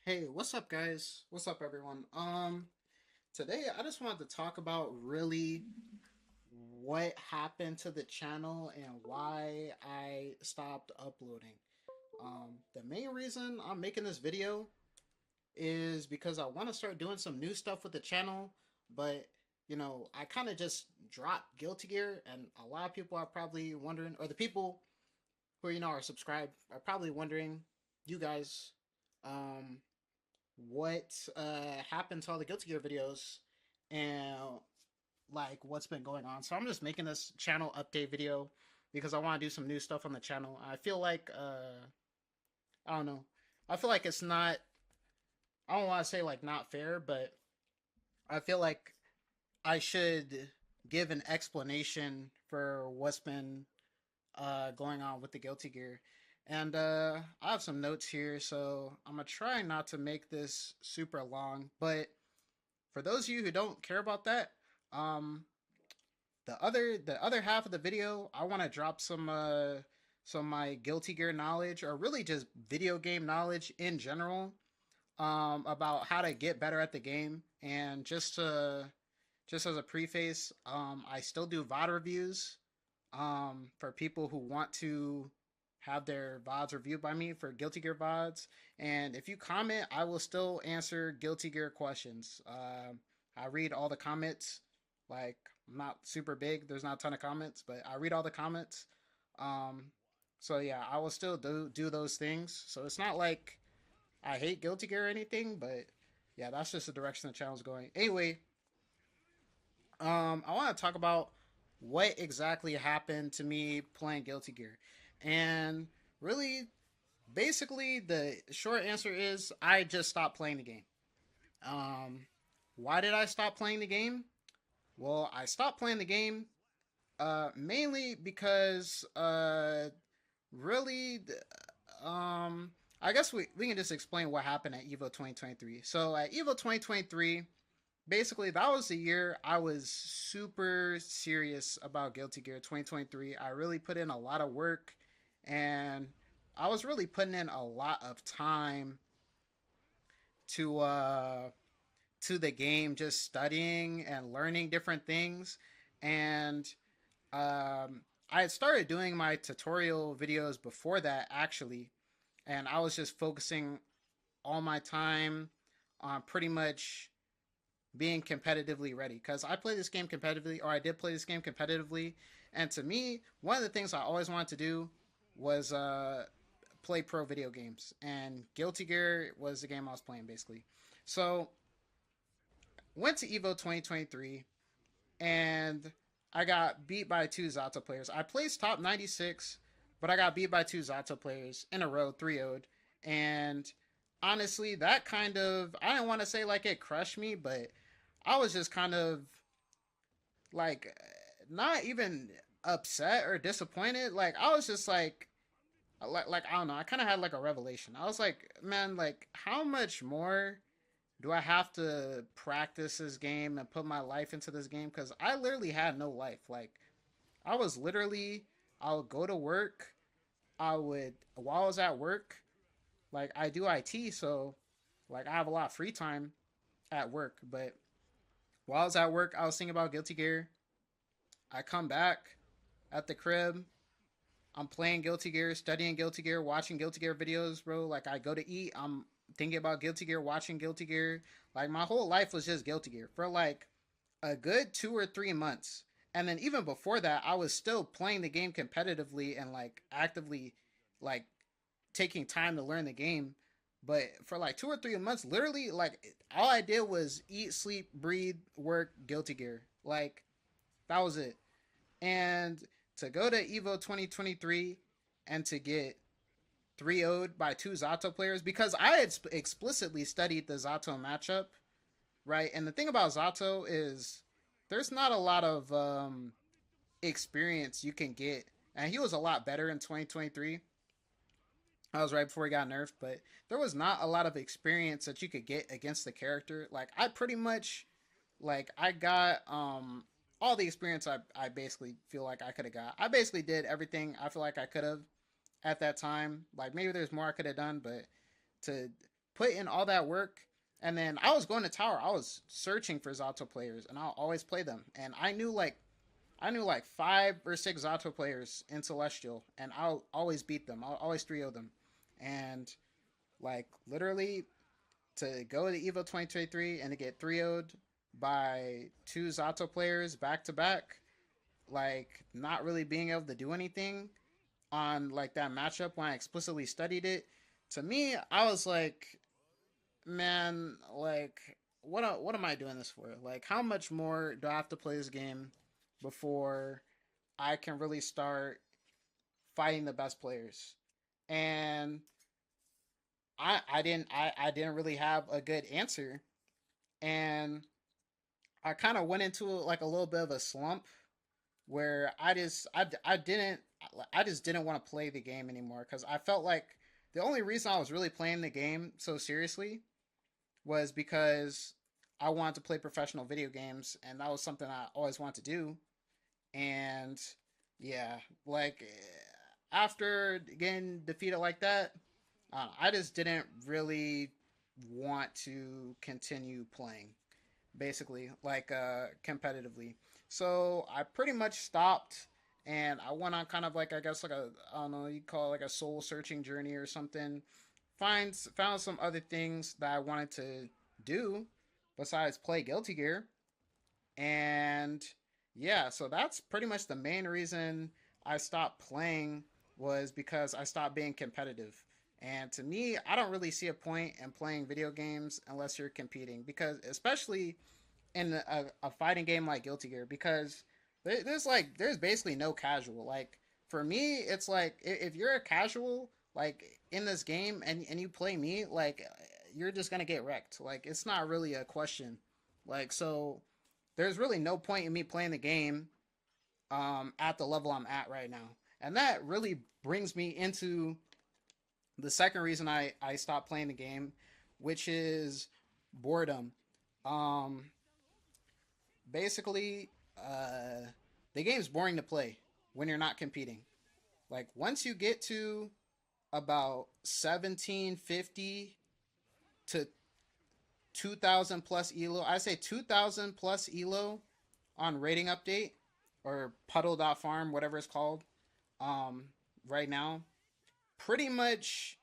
Hey, what's up, guys? What's up, everyone? Today I just wanted to talk about really what happened to the channel and why I stopped uploading. The main reason I'm making this video is because I want to start doing some new stuff with the channel, but I kind of just dropped Guilty Gear, and a lot of people are probably wondering, or the people who are subscribed are probably wondering, you guys, um, what happened to all the Guilty Gear videos and like what's been going on. So I'm just making this channel update video because I want to do some new stuff on the channel. I feel like I don't know. I feel like it's not. I don't want to say like not fair, but I feel like I should give an explanation for what's been going on with the Guilty Gear. And I have some notes here, so I'm gonna try not to make this super long. But for those of you who don't care about that, um, the other half of the video, I want to drop some of my Guilty Gear knowledge, or really just video game knowledge in general, about how to get better at the game. And just as a preface, I still do VOD reviews, for people who want to have their VODs reviewed by me for Guilty Gear VODs. And if you comment, I will still answer Guilty Gear questions. I read all the comments. Like, I'm not super big. There's not a ton of comments, but I read all the comments. Um, so yeah, I will still do those things. So it's not like I hate Guilty Gear or anything, but yeah, that's just the direction the channel's going. Anyway, I want to talk about what exactly happened to me playing Guilty Gear. And really, basically, the short answer is I just stopped playing the game. Um, why did I stop playing the game? Well, I stopped playing the game mainly because really, um, I guess we can just explain what happened at Evo 2023. So at Evo 2023, basically that was the year I was super serious about Guilty Gear 2023. I really put in a lot of work, and I was really putting in a lot of time to the game, just studying and learning different things. And I had started doing my tutorial videos before that, actually, and I was just focusing all my time on pretty much being competitively ready, because I play this game competitively, or I did play this game competitively. And to me, one of the things I always wanted to do was play pro video games, and Guilty Gear was the game I was playing, basically. So went to Evo 2023, and I got beat by two Zato players. I placed top 96, but I got beat by two Zato players in a row, 3 0'd. And honestly, that kind of, I didn't want to say like it crushed me, but I was just kind of like not even upset or disappointed. Like I was just like I don't know. I kind of had like a revelation. I was like, man, like how much more do I have to practice this game and put my life into this game? Because I literally had no life. Like I was literally, I would go to work. I would, while I was at work, like I do IT, so like I have a lot of free time at work. But while I was at work, I was thinking about Guilty Gear. I come back at the crib. I'm playing Guilty Gear, studying Guilty Gear, watching Guilty Gear videos, bro. Like I go to eat, I'm thinking about Guilty Gear, watching Guilty Gear. Like my whole life was just Guilty Gear for like a good 2 or 3 months. And then even before that, I was still playing the game competitively and like actively like taking time to learn the game. But for like 2 or 3 months, literally like all I did was eat, sleep, breathe, work, Guilty Gear. Like that was it. And to go to Evo 2023 and to get 3 0'd by two Zato players, because I had explicitly studied the Zato matchup, right? And the thing about Zato is there's not a lot of experience you can get. And he was a lot better in 2023. I was right before he got nerfed, but there was not a lot of experience that you could get against the character. Like I pretty much like I got all the experience I basically feel like I could have got. I basically did everything I feel like I could have at that time. Like maybe there's more I could have done, but to put in all that work, and then I was going to tower. I was searching for Zato players, and I'll always play them. And I knew like 5 or 6 Zato players in Celestial, and I'll always beat them. I'll always 3-0 them, and like literally to go to Evo 2023 and to get 3-0'd by 2 Zato players back to back, like not really being able to do anything on like that matchup when I explicitly studied it. To me, I was like, man, like what am I doing this for? Like how much more do I have to play this game before I can really start fighting the best players? And I didn't really have a good answer, and I kind of went into like a little bit of a slump where I just didn't want to play the game anymore because I felt like the only reason I was really playing the game so seriously was because I wanted to play professional video games, and that was something I always wanted to do. And yeah, like after getting defeated like that, I just didn't really want to continue playing, basically, like competitively. So I pretty much stopped, and I went on kind of like, I guess like a, I don't know, you call it like a soul searching journey or something. Found some other things that I wanted to do besides play Guilty Gear, and yeah, so that's pretty much the main reason I stopped playing, was because I stopped being competitive. And to me, I don't really see a point in playing video games unless you're competing, because especially in a fighting game like Guilty Gear, because there's basically no casual. Like for me, it's like if you're a casual like in this game and you play me, like you're just gonna get wrecked. Like it's not really a question. Like so, there's really no point in me playing the game at the level I'm at right now, and that really brings me into the second reason I stopped playing the game, which is boredom. Um, Basically, the game's boring to play when you're not competing. Like once you get to about 1750 to 2000 plus elo, I say 2000 plus elo on rating update or puddle.farm, whatever it's called, um, right now, pretty much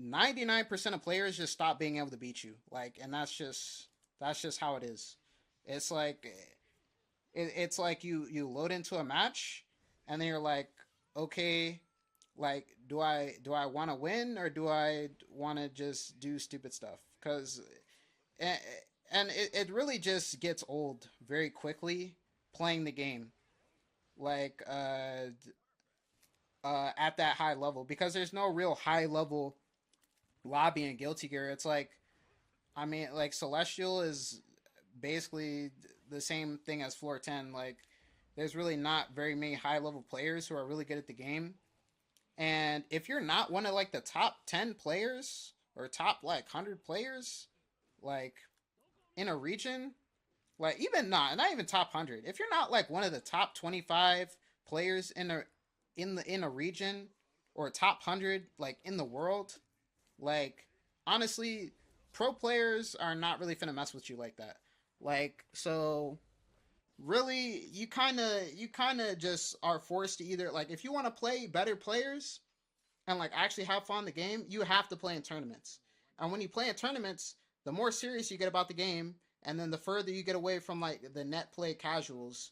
99% of players just stop being able to beat you. Like, and that's just how it is. It's like it's like you load into a match, and then you're like, okay, like do I want to win, or do I want to just do stupid stuff? Because and it really just gets old very quickly playing the game, like at that high level, because there's no real high level lobby in Guilty Gear. It's like, I mean, like Celestial is basically the same thing as Floor 10. Like, there's really not very many high level players who are really good at the game. And if you're not one of like the top 10 players or top like 100 players, like in a region, like even not even top 100. If you're not like one of the top 25 players in a region, or top 100 like in the world, like honestly, pro players are not really finna mess with you like that. Like so, really, you kind of just are forced to either, like, if you want to play better players and like actually have fun in the game, you have to play in tournaments. And when you play in tournaments, the more serious you get about the game, and then the further you get away from like the net play casuals.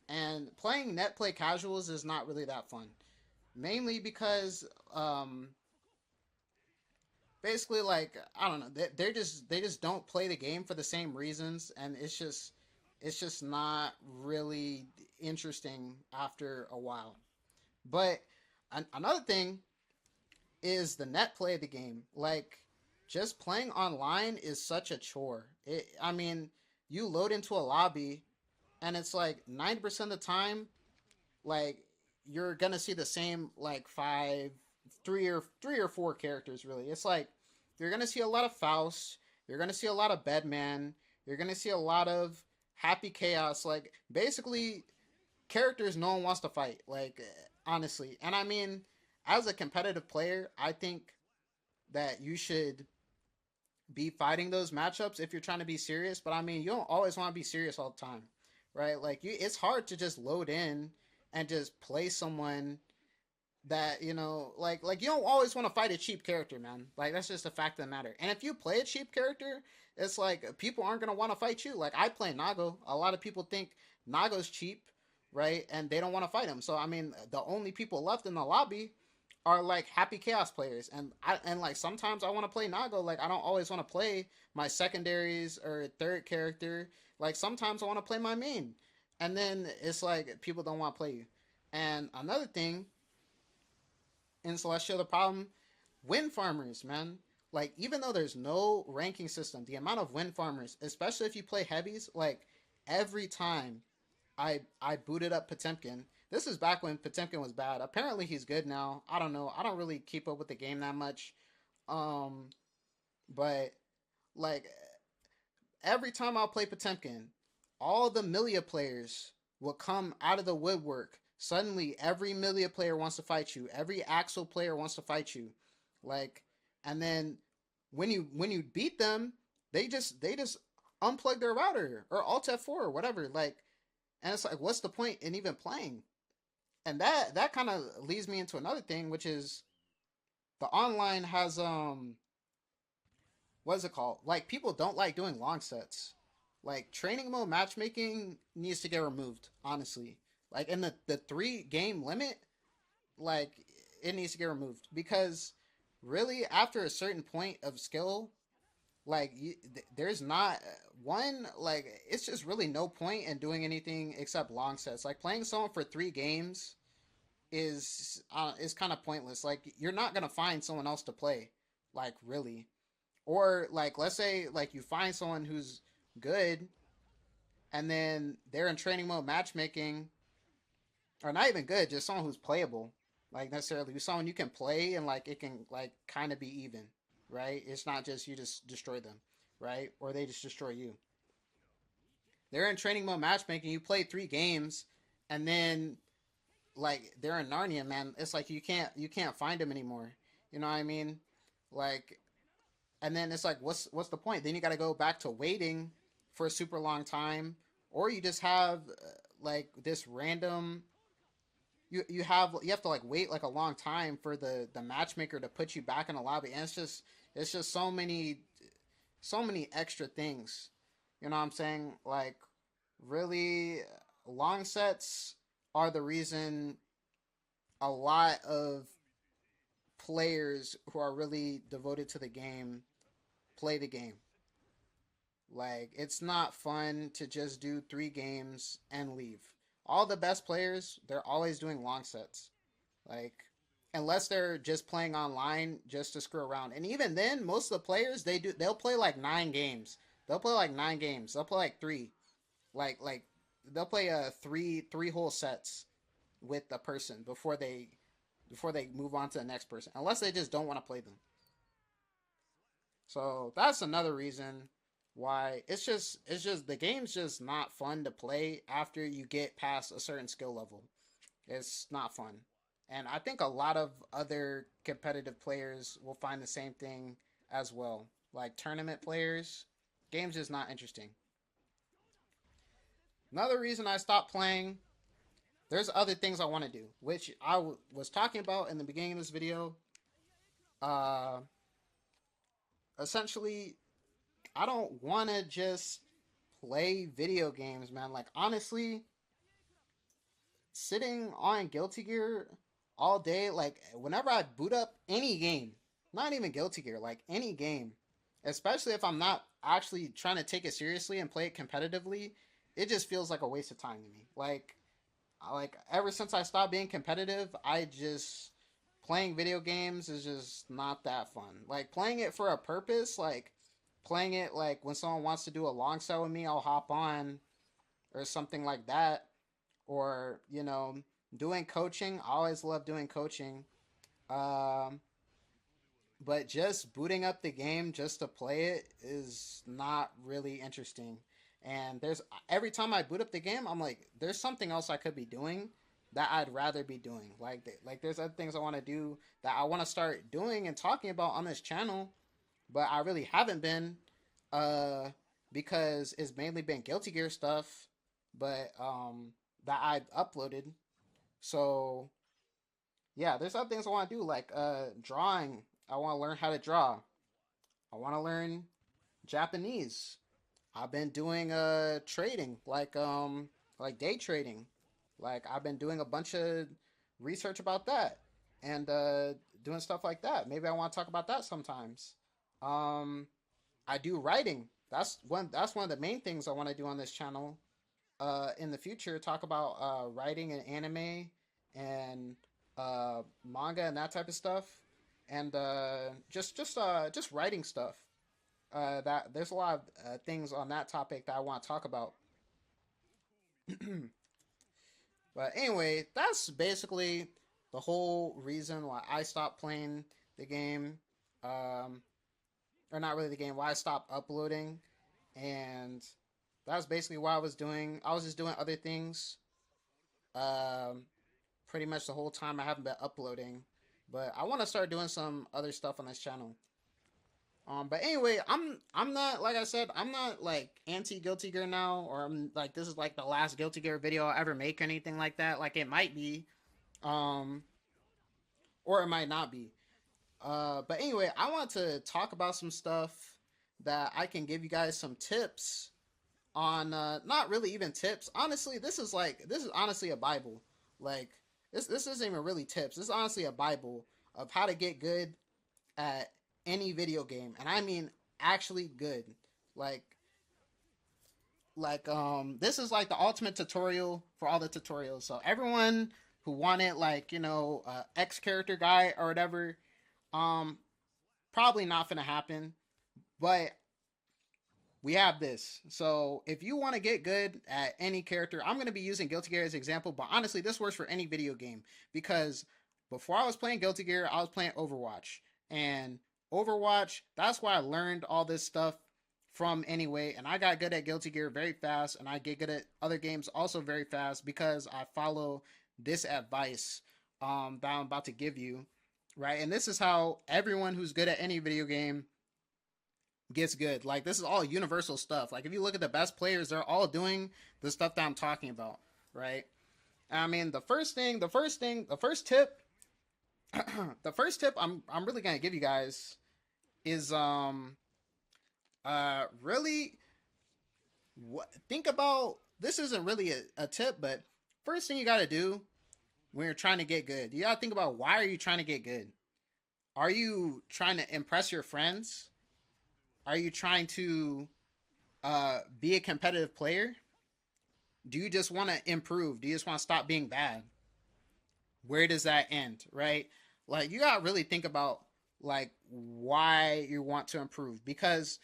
And playing net play casuals is not really that fun, mainly because basically, like, I don't know, they just don't play the game for the same reasons, and it's just not really interesting after a while. But another thing is the net play of the game. Like, just playing online is such a chore. I mean, you load into a lobby, and it's like 90% of the time, like you're gonna see the same like three or four characters. Really, it's like you're gonna see a lot of Faust. You're gonna see a lot of Bedman. You're gonna see a lot of Happy Chaos. Like basically characters no one wants to fight. Like honestly, and I mean, as a competitive player, I think that you should be fighting those matchups if you're trying to be serious. But I mean, you don't always want to be serious all the time, right? Like it's hard to just load in and just play someone that like you don't always want to fight a cheap character, man. Like that's just a fact of the matter. And if you play a cheap character, it's like people aren't gonna want to fight you. Like I play Nago. A lot of people think Nago's cheap, right? And they don't want to fight him. So I mean, the only people left in the lobby are like happy chaos players, and like sometimes I want to play Nago. Like I don't always want to play my secondaries or third character. Like sometimes I want to play my main, and then it's like people don't want to play you. And another thing in Celestial, the problem, wind farmers, man. Like even though there's no ranking system, the amount of wind farmers, especially if you play heavies, like every time I booted up Potemkin. This is back when Potemkin was bad. Apparently he's good now. I don't know. I don't really keep up with the game that much. Um, but like every time I'll play Potemkin, all the Milia players will come out of the woodwork. Suddenly, every Milia player wants to fight you. Every Axel player wants to fight you. Like, and then when you beat them, they just unplug their router or Alt F4 or whatever. Like, and it's like, what's the point in even playing? And that kind of leads me into another thing, which is the online has what is it called? Like people don't like doing long sets. Like training mode matchmaking needs to get removed, honestly. Like in the 3 game limit, like it needs to get removed because really after a certain point of skill, like there's not one, like it's just really no point in doing anything except long sets. Like playing someone for 3 games is kind of pointless. Like you're not gonna find someone else to play, like really. Or like let's say like you find someone who's good and then they're in training mode matchmaking, or not even good, just someone who's playable. Like necessarily someone you can play and like it can like kind of be even, right? It's not just you just destroy them, right? Or they just destroy you. They're in training mode matchmaking. You play 3 games, and then like they're in Narnia, man. It's like you can't find them anymore. You know what I mean? Like, and then it's like, what's the point? Then you got to go back to waiting for a super long time, or you just have like this random. You have to like wait like a long time for the matchmaker to put you back in the lobby, and it's just so many extra things. You know what I'm saying? Like really long sets are the reason a lot of players who are really devoted to the game play the game. Like it's not fun to just do 3 games and leave. All the best players, they're always doing long sets. Like unless they're just playing online just to screw around. And even then, most of the players they'll play like 9 games. They'll play like 9 games. They'll play like three. Like they'll play three whole sets with the person before they move on to the next person. Unless they just don't want to play them. So that's another reason why it's just the game's just not fun to play after you get past a certain skill level. It's not fun. And I think a lot of other competitive players will find the same thing as well. Like tournament players, games is not interesting. Another reason I stopped playing, there's other things I want to do, which was talking about in the beginning of this video. Uh, Essentially, I don't want to just play video games, man. Like honestly, sitting on Guilty Gear all day, like whenever I boot up any game, not even Guilty Gear, like any game, especially if I'm not actually trying to take it seriously and play it competitively, it just feels like a waste of time to me. Like ever since I stopped being competitive, I just playing video games is just not that fun. Like playing it for a purpose, like playing it like when someone wants to do a long set with me, I'll hop on or something like that. Or, doing coaching. I always love doing coaching. Um, but just booting up the game just to play it is not really interesting. And there's every time I boot up the game, I'm like, there's something else I could be doing that I'd rather be doing. Like there's other things I want to do that I want to start doing and talking about on this channel, but I really haven't been, uh, because it's mainly been Guilty Gear stuff, but that I've uploaded. So yeah, there's other things I want to do, like drawing. I want to learn how to draw. I want to learn Japanese. I've been doing trading, like day trading. Like I've been doing a bunch of research about that and doing stuff like that. Maybe I want to talk about that sometimes. Um I do writing. That's one of the main things I want to do on this channel in the future, talk about writing and anime and manga and that type of stuff and just writing stuff. That there's a lot of things on that topic that I want to talk about. But anyway, that's basically the whole reason why I stopped playing the game, um, or not really the game. Why I stopped uploading, and that's basically what I was doing. I was just doing other things, um, pretty much the whole time I haven't been uploading. But I want to start doing some other stuff on this channel. But anyway, I'm not, like I said, I'm not like anti Guilty Gear now, or I'm like this is like the last Guilty Gear video I'll ever make or anything like that. Like it might be, um, or it might not be. But anyway, I want to talk about some stuff that I can give you guys some tips on. Not really even tips. Honestly, this is honestly a Bible. Like this isn't even really tips. This is honestly a Bible of how to get good at any video game, and I mean actually good. Like this is like the ultimate tutorial for all the tutorials. So everyone who wanted like X character guy or whatever, um probably not gonna happen. But we have this. So if you want to get good at any character, I'm going to be using Guilty Gear as an example, but honestly, this works for any video game because before I was playing Guilty Gear, I was playing Overwatch. And Overwatch, that's why I learned all this stuff from anyway. And I got good at Guilty Gear very fast, and I get good at other games also very fast because I follow this advice that I'm about to give you, right? And this is how everyone who's good at any video game gets good. Like this is all universal stuff. Like if you look at the best players, they're all doing the stuff that I'm talking about, right? I mean, the first tip, the first tip I'm really gonna give you guys is really think about this isn't really a tip, but first thing you gotta do when you're trying to get good, you gotta think about why are you trying to get good? Are you trying to impress your friends? Are you trying to be a competitive player? Do you just want to improve? Do you just want to stop being bad? Where does that end, right? Like you got to really think about like why you want to improve because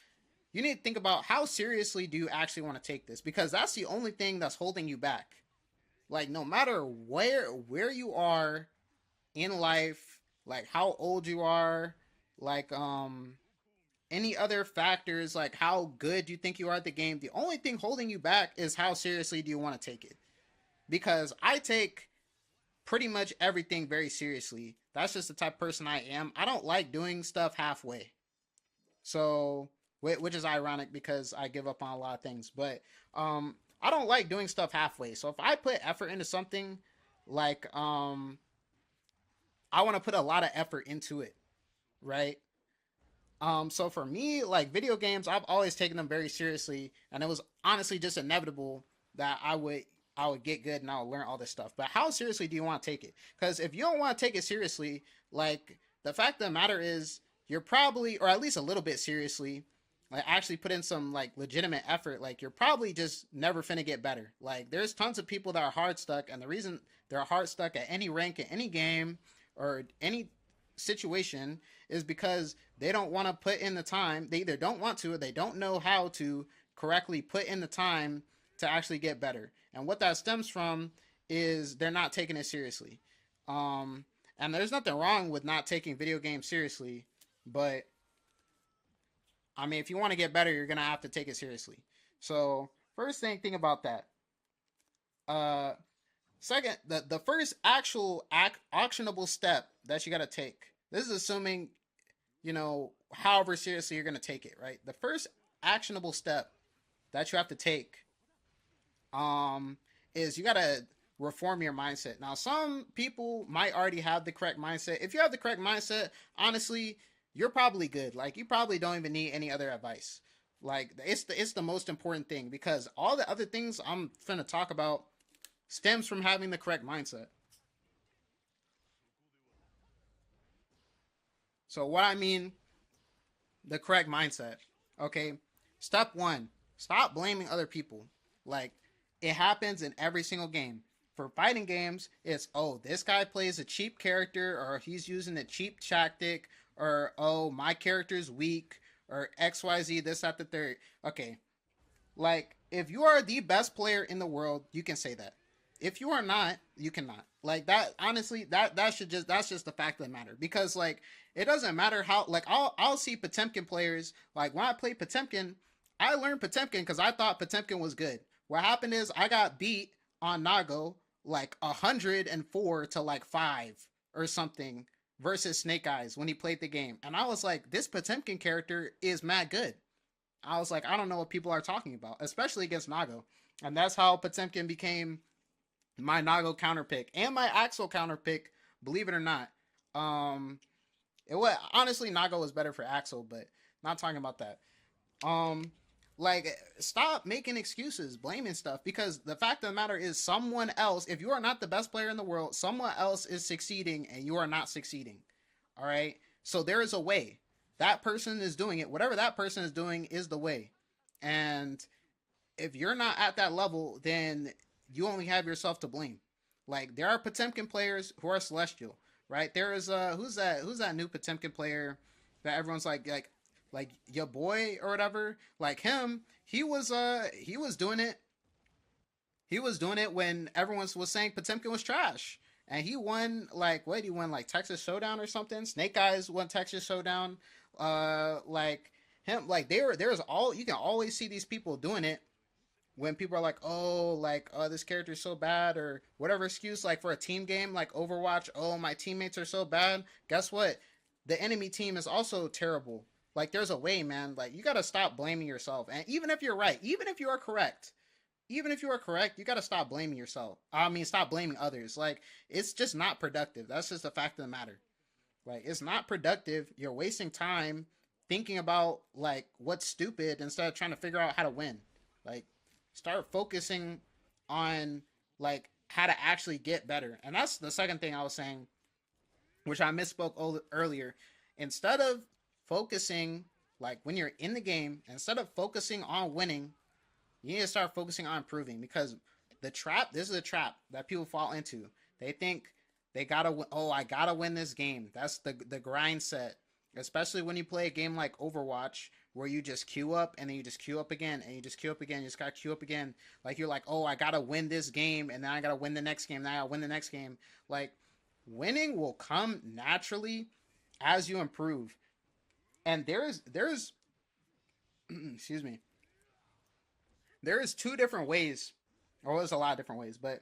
you need to think about how seriously do you actually want to take this because that's the only thing that's holding you back. Like no matter where you are in life, like how old you are, like any other factors like how good you think you are at the game, the only thing holding you back is how seriously do you want to take it. Because I take pretty much everything very seriously. That's just the type of person I am. I don't like doing stuff halfway. So, which is ironic because I give up on a lot of things, but I don't like doing stuff halfway. So if I put effort into something, like I want to put a lot of effort into it, right? So for me, like video games, I've always taken them very seriously, and it was honestly just inevitable that I would get good and I would learn all this stuff. But how seriously do you want to take it? Because if you don't want to take it seriously, like the fact of the matter is, you're probably, or at least a little bit seriously, like actually put in some like legitimate effort. Like you're probably just never finna get better. Like there's tons of people that are hard stuck, and the reason they're hard stuck at any rank in any game or any situation is because they don't want to put in the time. They either don't want to or they don't know how to correctly put in the time to actually get better. And what that stems from is they're not taking it seriously. And there's nothing wrong with not taking video games seriously, but I mean, if you want to get better, you're gonna have to take it seriously. So first thing, think about that. Uh, Second, the first actual actionable step that you gotta take. This is assuming however seriously you're going to take it, right? The first actionable step that you have to take um is you got to reform your mindset. Now, some people might already have the correct mindset. If you have the correct mindset, honestly, you're probably good. Like, you probably don't even need any other advice. Like, it's the most important thing, because all the other things I'm finna talk about stems from having the correct mindset. So what I mean, the correct mindset. Okay. Step one, stop blaming other people. Like, it happens in every single game. For fighting games, it's, oh, this guy plays a cheap character, or he's using a cheap tactic, or, oh, my character's weak, or XYZ, this, that, the third. Okay. Like, if you are the best player in the world, you can say that. If you are not, you cannot. Like, that, honestly, that's just the fact of the matter. Because, like, it doesn't matter how, like, I'll see Potemkin players. Like, when I played Potemkin, I learned Potemkin because I thought Potemkin was good. What happened is I got beat on Nago like 104 to like 5 or something versus Snake Eyes when he played the game. And I was like, this Potemkin character is mad good. I was like, I don't know what people are talking about, especially against Nago. And that's how Potemkin became my Nago counter pick and my Axel counter pick, believe it or not. Um, it was honestly Nago was better for Axel, but not talking about that. Um, like, stop making excuses, blaming stuff, because the fact of the matter is, someone else, if you are not the best player in the world, someone else is succeeding and you are not succeeding. All right. So there is a way. That person is doing it. Whatever that person is doing is the way. And if you're not at that level, then you only have yourself to blame. Like, there are Potemkin players who are celestial, right? There is who's that new Potemkin player that everyone's like your boy or whatever. Like him, he was doing it. He was doing it when everyone was saying Potemkin was trash. And he won, like, what, he won like Texas Showdown or something. Snake Eyes won Texas Showdown. Like him, like, there's all, you can always see these people doing it when people are like, oh, this character is so bad, or whatever excuse, like for a team game like Overwatch, oh, my teammates are so bad. Guess what? The enemy team is also terrible. Like, there's a way, man. Like, you gotta stop blaming yourself. And even if you're right, even if you are correct, you gotta stop blaming yourself. I mean, stop blaming others. Like, it's just not productive. That's just the fact of the matter. Like, it's not productive. You're wasting time thinking about like what's stupid instead of trying to figure out how to win. Like, start focusing on like how to actually get better. And that's the second thing I was saying, which I misspoke earlier. Instead of focusing, like, when you're in the game, instead of focusing on winning, you need to start focusing on improving, because this is a trap that people fall into. They think they gotta win. Oh, I gotta win this game. That's the grind set. Especially when you play a game like Overwatch, where you just queue up and then you just queue up again and you just queue up again. You just gotta queue up again. Like, you're like, oh, I gotta win this game and then I gotta win the next game. Then I gotta win the next game. Like, winning will come naturally as you improve. And there's excuse me, there is two different ways, or there's a lot of different ways, but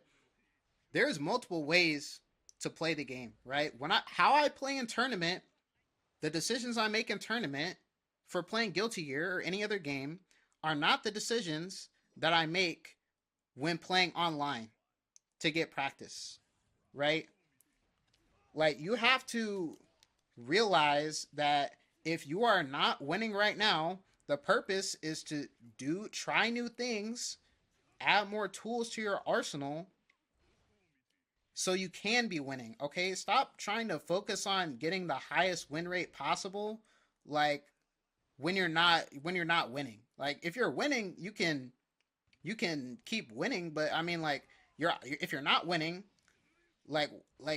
there's multiple ways to play the game, right? When I how I play in tournament, the decisions I make in tournament for playing Guilty Gear or any other game are not the decisions that I make when playing online to get practice, right? Like, you have to realize that if you are not winning right now, the purpose is to try new things, add more tools to your arsenal so you can be winning. Okay, stop trying to focus on getting the highest win rate possible, like, when you're not winning. Like, if you're winning, you can keep winning, but I mean, like, if you're not winning, like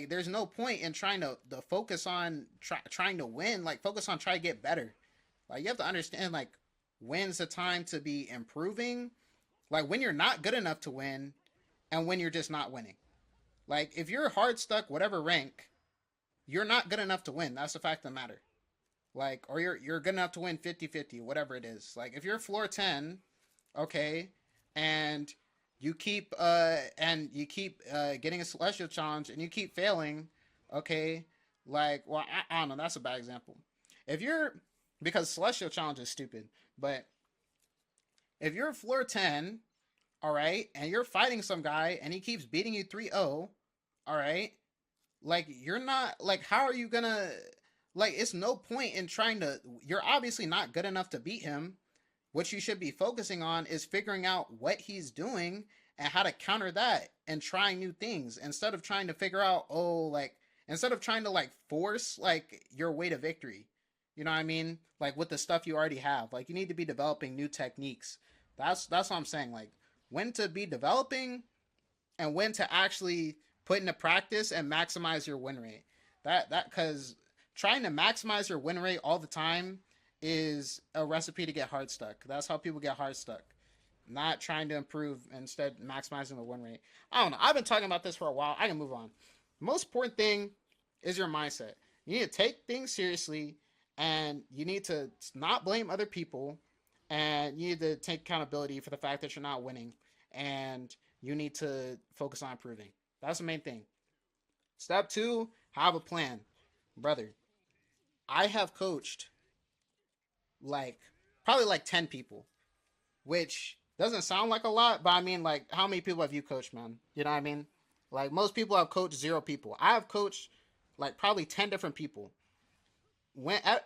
there's no point in trying to focus on trying to win. Like, focus on trying to get better. Like, you have to understand, like, when's the time to be improving, like when you're not good enough to win, and when you're just not winning. Like, if you're hard stuck whatever rank, you're not good enough to win. That's the fact of the matter. Like, or you're good enough to win 50-50, whatever it is. Like, if you're floor 10, okay, and you keep getting a celestial challenge and you keep failing, okay, like, well, I don't know, that's a bad example. if you're, because Celestial Challenge is stupid, but if you're floor 10, all right, and you're fighting some guy and he keeps beating you 3-0, all right, like you're not, like, how are you gonna, like, it's no point in trying to, you're obviously not good enough to beat him. What you should be focusing on is figuring out what he's doing and how to counter that and trying new things instead of trying to figure out, oh, like, instead of trying to like force like your way to victory. You know what I mean? Like with the stuff you already have. Like you need to be developing new techniques. That's what I'm saying. Like when to be developing and when to actually put into practice and maximize your win rate. That because trying to maximize your win rate all the time is a recipe to get hard stuck. That's how people get hard stuck. Not trying to improve, instead maximizing the win rate. I don't know. I've been talking about this for a while. I can move on. The most important thing is your mindset. You need to take things seriously and you need to not blame other people and you need to take accountability for the fact that you're not winning and you need to focus on improving. That's the main thing. Step two, have a plan. Brother, I have coached like probably like 10 people, which doesn't sound like a lot, but I mean, like, how many people have you coached, man? You know what I mean? Like, most people have coached zero people. I have coached like probably 10 different people.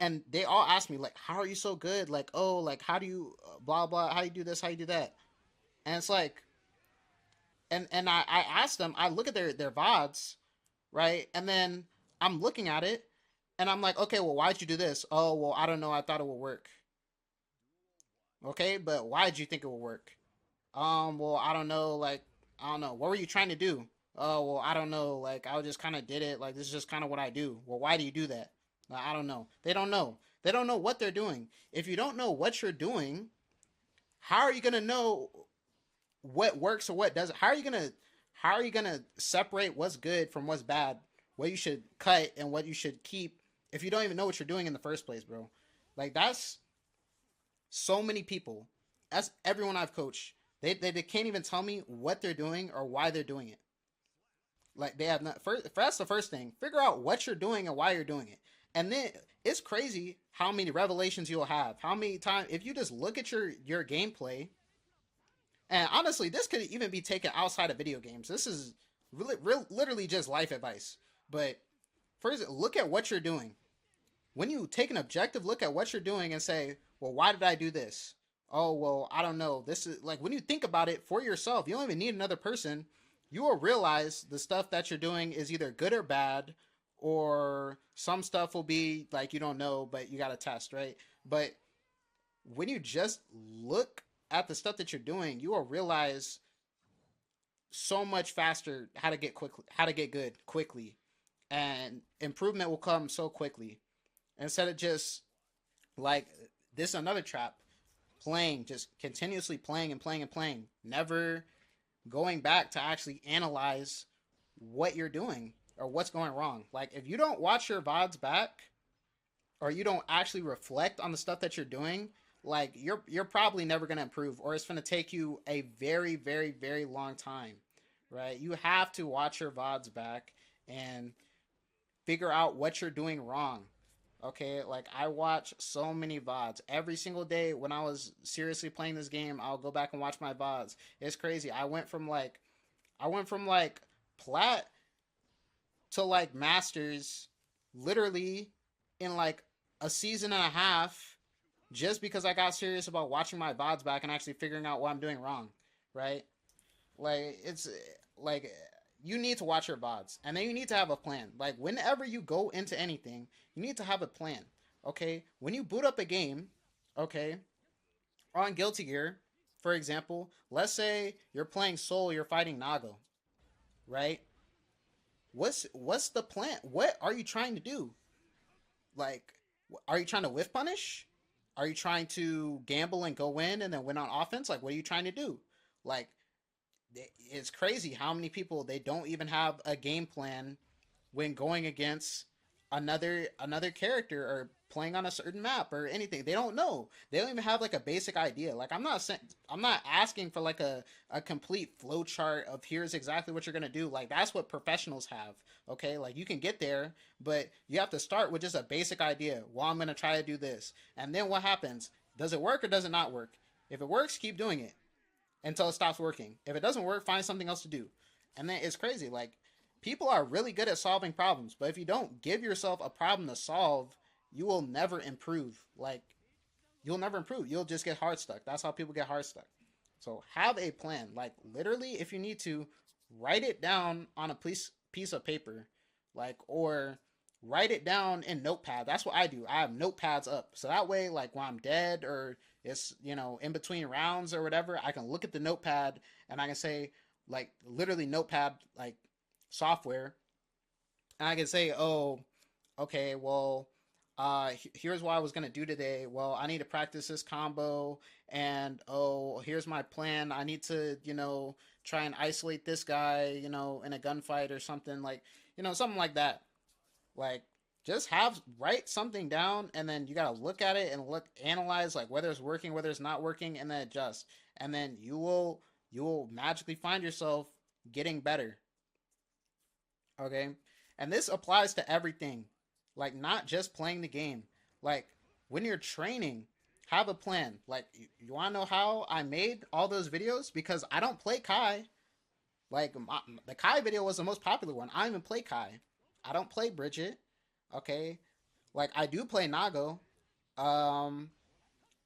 And they all ask me, like, how are you so good? Like, oh, like, how do you, blah, blah, how do you do this? How do you do that? And it's like, and I ask them, I look at their VODs, right? And then I'm looking at it and I'm like, okay, well, why'd you do this? Oh, well, I don't know. I thought it would work. Okay, but why did you think it would work? Well, I don't know. Like, I don't know. What were you trying to do? Oh, well, I don't know. Like, I just kind of did it. Like, this is just kind of what I do. Well, why do you do that? I don't know. They don't know. They don't know what they're doing. If you don't know what you're doing, how are you gonna know what works or what doesn't? How are you gonna separate what's good from what's bad? What you should cut and what you should keep if you don't even know what you're doing in the first place, bro? Like that's so many people. That's everyone I've coached. They can't even tell me what they're doing or why they're doing it. Like they have not. First, that's the first thing. Figure out what you're doing and why you're doing it. And then it's crazy how many revelations you'll have. How many times if you just look at your gameplay. And honestly, this could even be taken outside of video games. This is literally just life advice. But first, look at what you're doing. When you take an objective look at what you're doing and say, well, why did I do this? Oh, well, I don't know. This is like when you think about it for yourself, you don't even need another person. You will realize the stuff that you're doing is either good or bad, or some stuff will be like you don't know, but you got to test, right? But when you just look at the stuff that you're doing, you will realize so much faster how to get good quickly, and improvement will come so quickly instead of just like this is another trap, playing, just continuously playing and playing and playing, never going back to actually analyze what you're doing or what's going wrong. Like if you don't watch your VODs back or you don't actually reflect on the stuff that you're doing, like you're probably never going to improve, or it's going to take you a very very very long time, right? You have to watch your VODs back and figure out what you're doing wrong. Okay, like I watch so many VODs every single day. When I was seriously playing this game, I'll go back and watch my VODs. It's crazy. I went from like plat to like masters literally in like a season and a half, just because I got serious about watching my VODs back and actually figuring out what I'm doing wrong, right? Like it's like you need to watch your VODs and then you need to have a plan. Like whenever you go into anything, you need to have a plan. Okay? When you boot up a game, okay, on Guilty Gear, for example, let's say you're playing Soul, you're fighting Nago, right? What's the plan? What are you trying to do? Like are you trying to whiff punish? Are you trying to gamble and go in and then win on offense? Like what are you trying to do? Like it's crazy how many people they don't even have a game plan when going against another character or playing on a certain map or anything. They don't know. They don't even have like a basic idea. Like I'm not asking for like a complete flow chart of here's exactly what you're gonna do. Like that's what professionals have. Okay, like you can get there, but you have to start with just a basic idea. Well, I'm gonna try to do this, and then what happens? Does it work or does it not work? If it works, keep doing it until it stops working. If it doesn't work, find something else to do. And then it's crazy. Like people are really good at solving problems, but if you don't give yourself a problem to solve, you will never improve. Like you'll never improve. You'll just get hard stuck. That's how people get hard stuck. So have a plan. Like literally, if you need to, write it down on a piece of paper, like or write it down in notepad. That's what I do. I have notepads up, so that way, like when I'm dead or it's in between rounds or whatever, I can look at the notepad and I can say like literally notepad like software, and I can say, oh, okay, well, here's what I was gonna do today. Well, I need to practice this combo, and oh, here's my plan. I need to, try and isolate this guy, in a gunfight or something like, something like that. Like, just have write something down, and then you gotta look at it and analyze like whether it's working, whether it's not working, and then adjust. And then you will magically find yourself getting better. Okay, and this applies to everything, like not just playing the game. Like when you're training, have a plan. Like you want to know how I made all those videos? Because I don't play Kai. Like the Kai video was the most popular one. I don't even play Kai. I don't play Bridget. Okay, like I do play Nago. Um,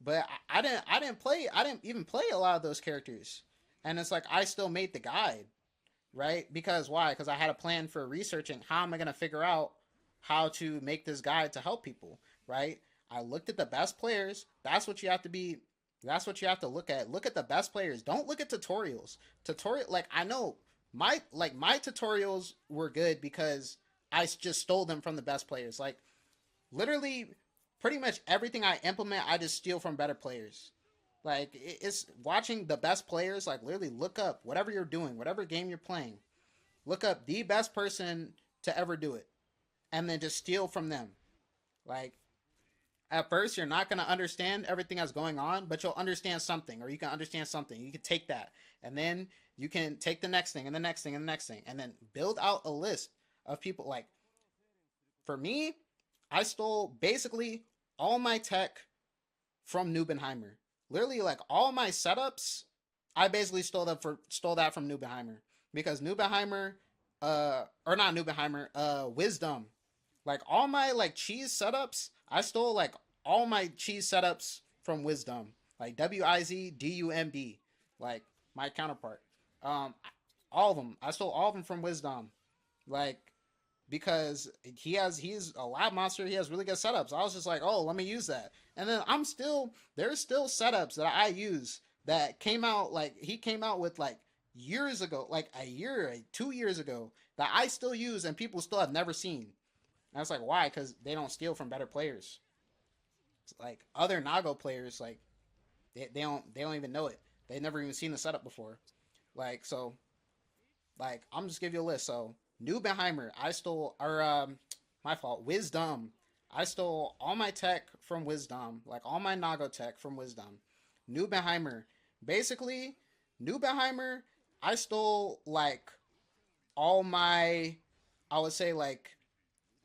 but I didn't even play a lot of those characters. And it's like I still made the guide, right? Because why? Because I had a plan for researching how am I going to figure out how to make this guide to help people, right? I looked at the best players. That's what you have to be. That's what you have to look at. Look at the best players. Don't look at tutorials. Like I know my tutorials were good because I just stole them from the best players. Like literally, pretty much everything I implement, I just steal from better players. Like it's watching the best players. Like literally, look up whatever you're doing, whatever game you're playing. Look up the best person to ever do it, and then just steal from them. Like at first, you're not gonna understand everything that's going on, but you'll understand something, or you can understand something. You can take that, and then you can take the next thing, and the next thing, and the next thing, and then build out a list of people. Like for me, I stole basically all my tech from Nubenheimer. Literally, like all my setups, I basically stole that from Nubenheimer because Nubenheimer, or not Nubenheimer, Wisdom, like all my like cheese setups, I stole like all my cheese setups from Wisdom, like WIZDUMB, like my counterpart. Um, all of them, I stole all of them from Wisdom, like because he's a lab monster. He has really good setups. I was just like, oh, let me use that. And then there's still setups that I use that came out like he came out with like years ago, like a year, 2 years ago that I still use and people still have never seen. And I was like, why? Because they don't steal from better players. It's like other Nago players, like they don't even know it. They never even seen the setup before. Like so, like I'm just give you a list. So Nubenheimer, I stole, or my fault, Wisdom. I stole all my tech from Wisdom, like all my Nago tech from Wisdom. Nubenheimer, basically, Nubenheimer, I stole like all my, I would say like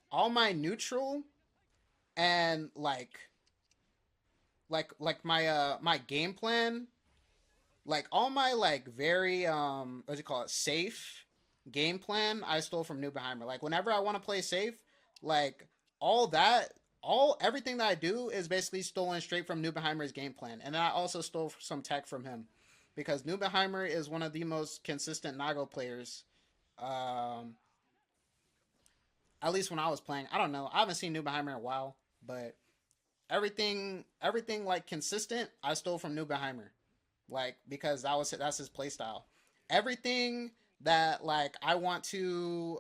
all my neutral and like my game plan, like all my like very what do you call it, safe game plan I stole from Nubenheimer. Like whenever I want to play safe, like all that all everything that I do is basically stolen straight from Nubenheimer's game plan. And then I also stole some tech from him. Because Nubenheimer is one of the most consistent Nago players. Um at least when I was playing. I don't know. I haven't seen Nubenheimer in a while, but everything like consistent I stole from Nubenheimer, like because that's his play style. Everything that like I want to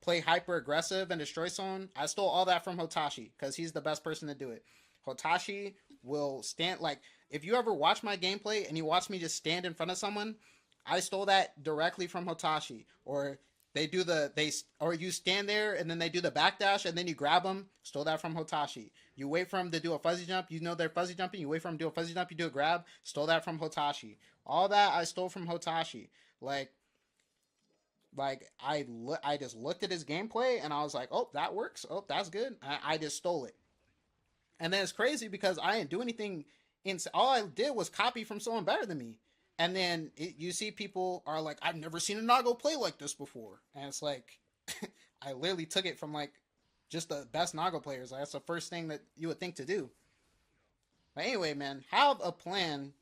play hyper aggressive and destroy someone, I stole all that from Hotashi because he's the best person to do it. Hotashi will stand like if you ever watch my gameplay and you watch me just stand in front of someone, I stole that directly from Hotashi. Or They do or you stand there and then they do the backdash and then you grab them. Stole that from Hotashi. You wait for them to do a fuzzy jump. You know they're fuzzy jumping. You wait for them to do a fuzzy jump. You do a grab. Stole that from Hotashi. All that I stole from Hotashi. Like I just looked at his gameplay and I was like, oh, that works. Oh, that's good. I just stole it. And then it's crazy because I didn't do anything. All I did was copy from someone better than me. And then you see people are like, I've never seen a Nago play like this before. And it's like, I literally took it from like just the best Nago players. Like, that's the first thing that you would think to do. But anyway, man, have a plan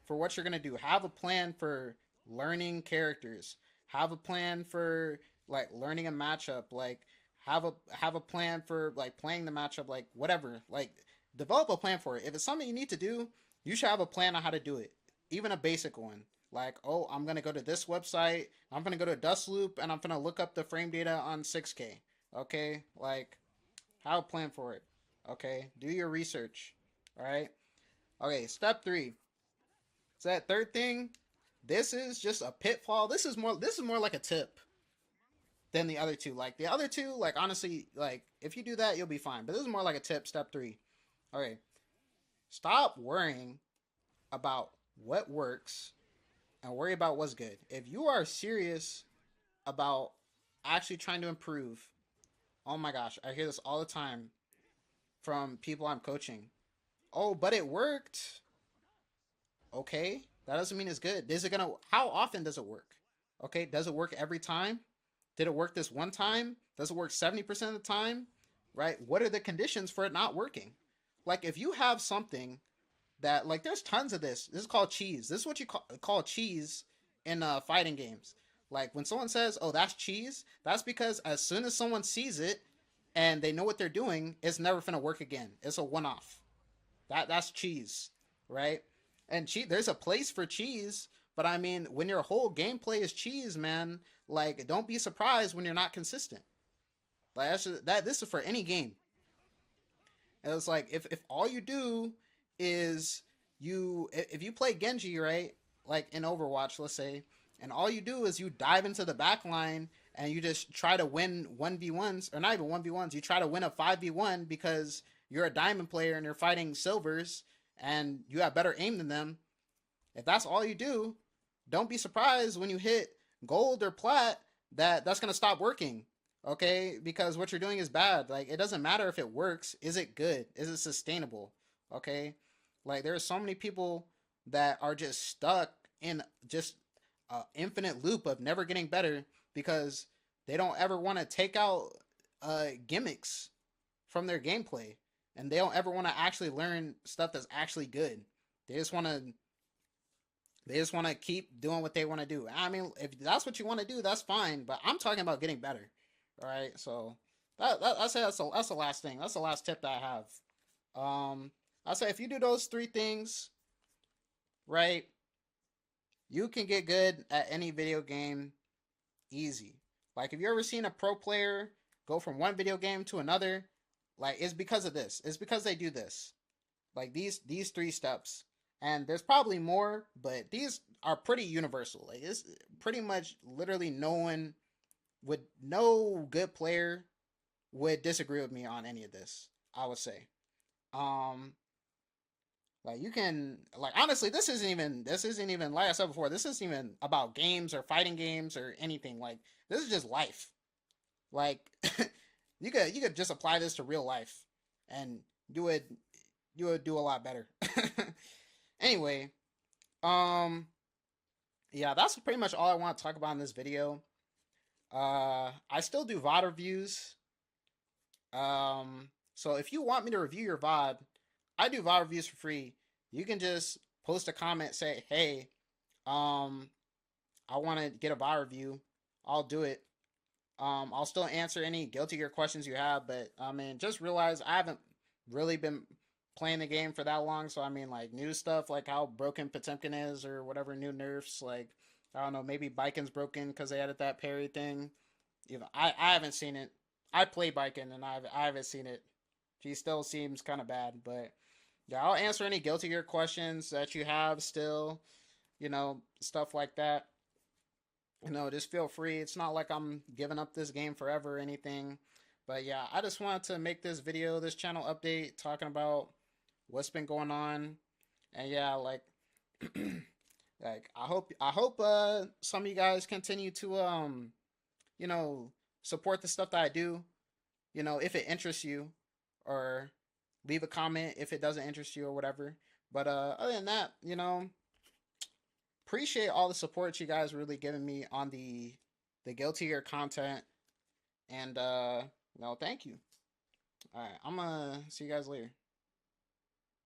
for what you're going to do. Have a plan for learning characters. Have a plan for like learning a matchup. Like have a plan for like playing the matchup. Like whatever. Like develop a plan for it. If it's something you need to do, you should have a plan on how to do it. Even a basic one. Like, oh, I'm gonna go to this website. I'm gonna go to Dustloop, and I'm gonna look up the frame data on 6K. Okay, like, have a plan for it. Okay, do your research. All right. Okay, step three. So that third thing, this is just a pitfall. This is more like a tip than the other two. Like the other two, like honestly, like if you do that, you'll be fine. But this is more like a tip. Step three. Okay, stop worrying about what works and worry about what's good. If you are serious about actually trying to improve, oh my gosh, I hear this all the time from people I'm coaching. Oh, but it worked. Okay, that doesn't mean it's good. Is it gonna? How often does it work? Okay, does it work every time? Did it work this one time? Does it work 70% of the time? Right? What are the conditions for it not working? Like if you have something that like there's tons of this. This is called cheese. This is what you call cheese in fighting games. Like when someone says, "Oh, that's cheese," that's because as soon as someone sees it and they know what they're doing, it's never gonna work again. It's a one-off. That's cheese, right? And there's a place for cheese, but I mean, when your whole gameplay is cheese, man, like don't be surprised when you're not consistent. Like this is for any game. And it's like if all you do is if you play Genji, right? Like in Overwatch, let's say, and all you do is you dive into the back line and you just try to win 1v1s or not even 1v1s, you try to win a 5v1 because you're a diamond player and you're fighting silvers and you have better aim than them. If that's all you do, don't be surprised when you hit gold or plat that's going to stop working. Okay? Because what you're doing is bad. Like it doesn't matter if it works, is it good? Is it sustainable? Okay? Like there are so many people that are just stuck in just an infinite loop of never getting better because they don't ever want to take out gimmicks from their gameplay and they don't ever want to actually learn stuff that's actually good. They just want to they just want to keep doing what they want to do. I mean, if that's what you want to do, that's fine. But I'm talking about getting better. All right, so I say that's the last thing. That's the last tip that I have. I say if you do those three things right, you can get good at any video game easy. Like if you ever seen a pro player go from one video game to another, like it's because of this. It's because they do this. Like these three steps. And there's probably more, but these are pretty universal. Like it's pretty much literally no good player would disagree with me on any of this, I would say. Um like you can like honestly this isn't even like I said before, this isn't even about games or fighting games or anything. Like this is just life. Like you could just apply this to real life and you would you would do a lot better. Anyway, um yeah, that's pretty much all I want to talk about in this video. I still do VOD reviews. So if you want me to review your VOD, I do VOD reviews for free. You can just post a comment, say, "Hey, um, I want to get a VOD review." I'll do it. I'll still answer any Guilty Gear questions you have, but I mean, just realize I haven't really been playing the game for that long, so I mean, like new stuff, like how broken Potemkin is, or whatever new nerfs, like I don't know, maybe Biken's broken because they added that parry thing. Even I haven't seen it. I play Biken and I haven't seen it. He still seems kind of bad, but yeah, I'll answer any Guilty Gear questions that you have still, stuff like that. just feel free. It's not like I'm giving up this game forever or anything. But yeah, I just wanted to make this video, this channel update, talking about what's been going on. And yeah, like like I hope some of you guys continue to you know support the stuff that I do, if it interests you, or leave a comment if it doesn't interest you or whatever. But other than that, appreciate all the support you guys really giving me on the Guilty Gear content, and thank you. All right, I'm gonna see you guys later.